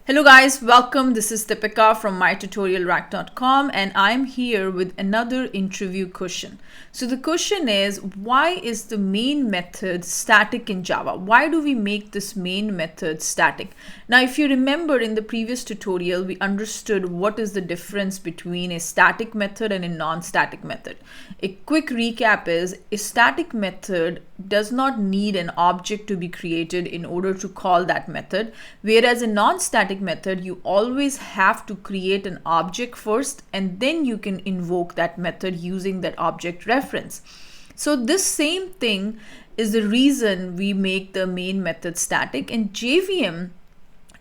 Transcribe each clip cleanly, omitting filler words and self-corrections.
Hello guys, welcome. This is Deepika from mytutorialrack.com and I'm here with another interview question. So the question is, why is the main method static in Java? Why do we make this main method static? Now, if you remember in the previous tutorial, we understood what is the difference between a static method and a non-static method. A quick recap is a static method does not need an object to be created in order to call that method, whereas a non-static method, you always have to create an object first and then you can invoke that method using that object reference. So this same thing is the reason we make the main method static, and JVM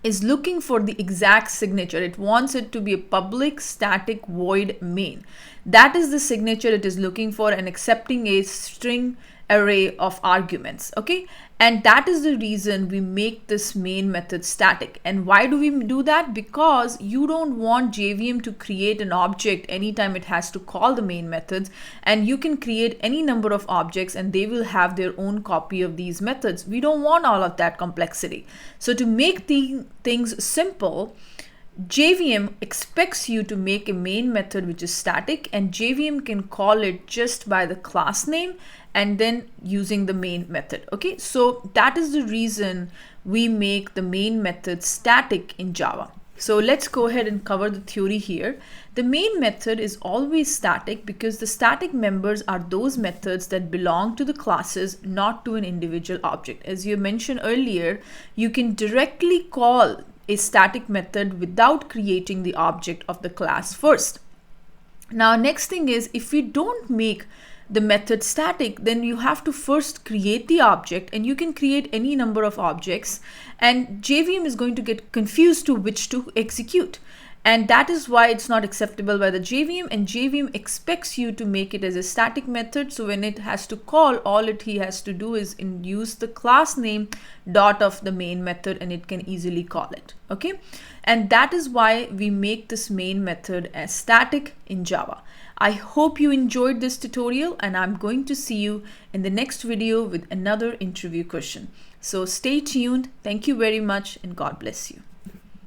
is looking for the exact signature. It wants it to be a public static void main. That is the signature it is looking for and accepting a string array of arguments. Okay, and that is the reason we make this main method static. And why do we do that? Because you don't want JVM to create an object anytime it has to call the main methods, and you can create any number of objects and they will have their own copy of these methods. We don't want all of that complexity. So to make the things simple, JVM expects you to make a main method which is static, and JVM can call it just by the class name and then using the main method. Okay, so that is the reason we make the main method static in Java. So let's go ahead and cover the theory here. The main method is always static because the static members are those methods that belong to the classes, not to an individual object. As you mentioned earlier, you can directly call a static method without creating the object of the class first. Now, next thing is, if we don't make the method static, then you have to first create the object, and you can create any number of objects, and JVM is going to get confused to which to execute. And that is why it's not acceptable by the JVM, and JVM expects you to make it as a static method. So when it has to call, all he has to do is use the class name dot of the main method and it can easily call it. Okay, and that is why we make this main method as static in Java. I hope you enjoyed this tutorial, and I'm going to see you in the next video with another interview question. So stay tuned. Thank you very much and God bless you.